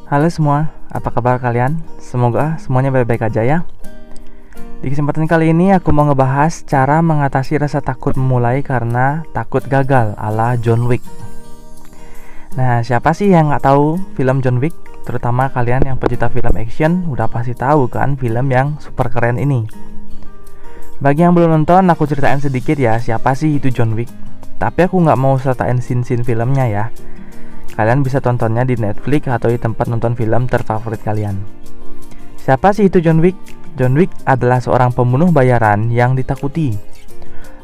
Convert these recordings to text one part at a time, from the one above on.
Halo semua, apa kabar kalian? Semoga semuanya baik-baik aja ya. Di kesempatan kali ini aku mau ngebahas cara mengatasi rasa takut memulai karena takut gagal ala John Wick. Nah, siapa sih yang nggak tahu film John Wick? Terutama kalian yang pecinta film action udah pasti tahu kan film yang super keren ini. Bagi yang belum nonton, aku ceritain sedikit ya siapa sih itu John Wick. Tapi aku nggak mau sertain scene-scene filmnya ya. Kalian bisa tontonnya di Netflix atau di tempat nonton film terfavorit kalian. Siapa sih itu John Wick? John Wick adalah seorang pembunuh bayaran yang ditakuti,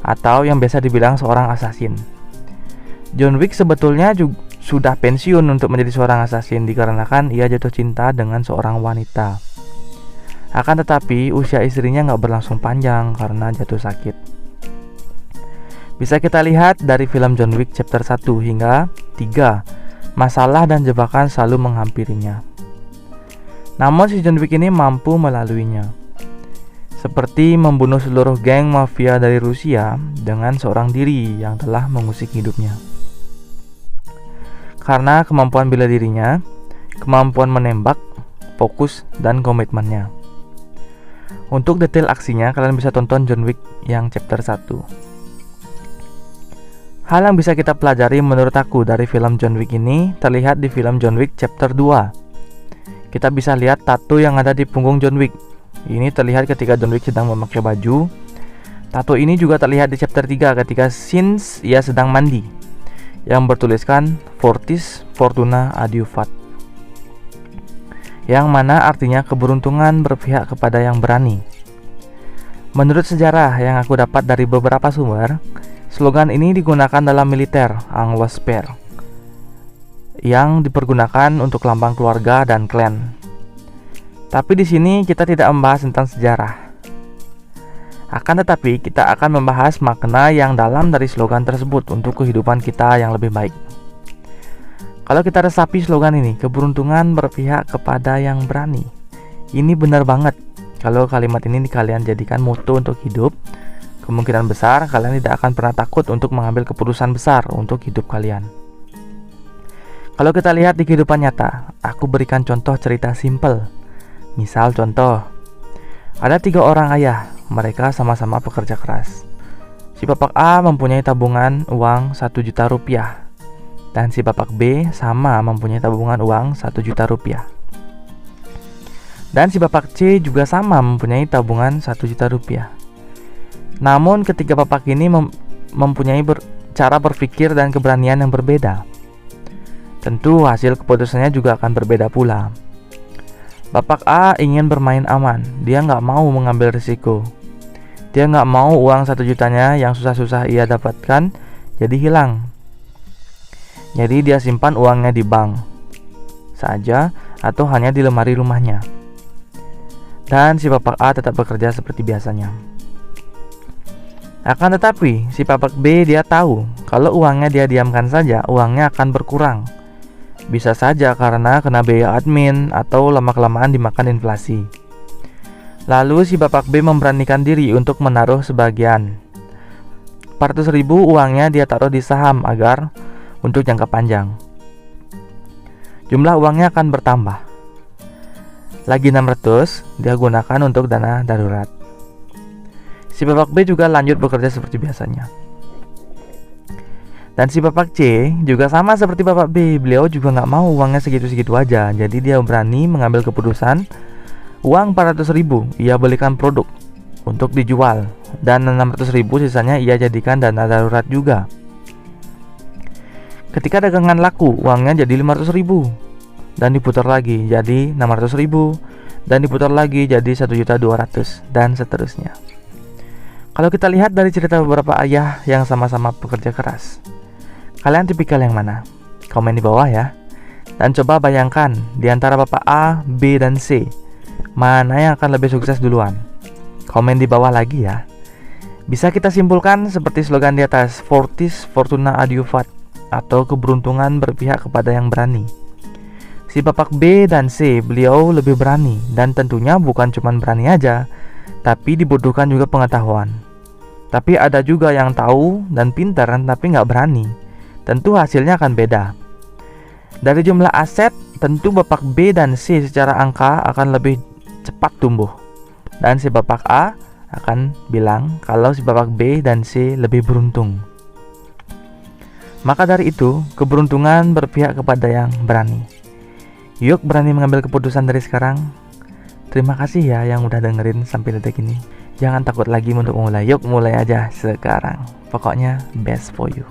atau yang biasa dibilang seorang assassin. John Wick sebetulnya sudah pensiun untuk menjadi seorang assassin dikarenakan ia jatuh cinta dengan seorang wanita. Akan tetapi usia istrinya nggak berlangsung panjang karena jatuh sakit. Bisa kita lihat dari film John Wick chapter 1 hingga 3. Masalah dan jebakan selalu menghampirinya. Namun si John Wick ini mampu melaluinya. Seperti membunuh seluruh geng mafia dari Rusia dengan seorang diri yang telah mengusik hidupnya. Karena kemampuan bela dirinya, kemampuan menembak, fokus, dan komitmennya. Untuk detail aksinya kalian bisa tonton John Wick yang chapter 1. Hal yang bisa kita pelajari menurut aku dari film John Wick ini terlihat di film John Wick chapter 2. Kita bisa lihat tato yang ada di punggung John Wick. Ini terlihat ketika John Wick sedang memakai baju. Tato ini juga terlihat di chapter 3 ketika scenes ia sedang mandi, yang bertuliskan Fortis Fortuna Adiuvat, yang mana artinya keberuntungan berpihak kepada yang berani. Menurut sejarah yang aku dapat dari beberapa sumber, slogan ini digunakan dalam militer Anglo-Spare yang dipergunakan untuk lambang keluarga dan klan. Tapi di sini kita tidak membahas tentang sejarah. Akan tetapi kita akan membahas makna yang dalam dari slogan tersebut untuk kehidupan kita yang lebih baik. Kalau kita resapi slogan ini, keberuntungan berpihak kepada yang berani. Ini benar banget. Kalau kalimat ini kalian jadikan moto untuk hidup, kemungkinan besar kalian tidak akan pernah takut untuk mengambil keputusan besar untuk hidup kalian. Kalau kita lihat di kehidupan nyata, aku berikan contoh cerita simple. Misal contoh, ada 3 orang ayah, mereka sama-sama pekerja keras. Si bapak A mempunyai tabungan uang 1 juta rupiah, dan si bapak B sama mempunyai tabungan uang 1 juta rupiah. Dan si bapak C juga sama mempunyai tabungan 1 juta rupiah. Namun ketiga bapak ini mempunyai cara berpikir dan keberanian yang berbeda. Tentu hasil keputusannya juga akan berbeda pula. Bapak A ingin bermain aman. Dia nggak mau mengambil risiko. Dia nggak mau uang 1 jutanya yang susah-susah ia dapatkan jadi hilang. Jadi dia simpan uangnya di bank saja atau hanya di lemari rumahnya. Dan si bapak A tetap bekerja seperti biasanya. Akan tetapi, si bapak B dia tahu kalau uangnya dia diamkan saja, uangnya akan berkurang. Bisa saja karena kena biaya admin atau lama-kelamaan dimakan inflasi. Lalu si bapak B memberanikan diri untuk menaruh sebagian. 400.000 uangnya dia taruh di saham agar untuk jangka panjang. Jumlah uangnya akan bertambah. Lagi 600 dia gunakan untuk dana darurat. Si bapak B juga lanjut bekerja seperti biasanya. Dan si bapak C juga sama seperti bapak B. Beliau juga nggak mau uangnya segitu-segitu aja. Jadi dia berani mengambil keputusan uang 400.000 ia belikan produk untuk dijual, dan 600.000 sisanya ia jadikan dana darurat juga. Ketika dagangan laku, uangnya jadi 500.000 dan diputar lagi jadi 600.000 dan diputar lagi jadi 1.200.000 dan seterusnya. Kalau kita lihat dari cerita beberapa ayah yang sama-sama bekerja keras, kalian tipikal yang mana? Komen di bawah ya. Dan coba bayangkan di antara bapak A, B, dan C, mana yang akan lebih sukses duluan? Komen di bawah lagi ya. Bisa kita simpulkan seperti slogan di atas, Fortis Fortuna Adiuvat, atau keberuntungan berpihak kepada yang berani. Si bapak B dan C, beliau lebih berani, dan tentunya bukan cuma berani aja, tapi dibutuhkan juga pengetahuan. Tapi ada juga yang tahu dan pintar tapi nggak berani. Tentu hasilnya akan beda. Dari jumlah aset tentu bapak B dan C secara angka akan lebih cepat tumbuh. Dan si bapak A akan bilang kalau si bapak B dan C lebih beruntung. Maka dari itu, keberuntungan berpihak kepada yang berani. Yuk berani mengambil keputusan dari sekarang. Terima kasih ya yang udah dengerin sampai detik ini. Jangan takut lagi untuk mulai. Yuk mulai aja sekarang. Pokoknya best for you.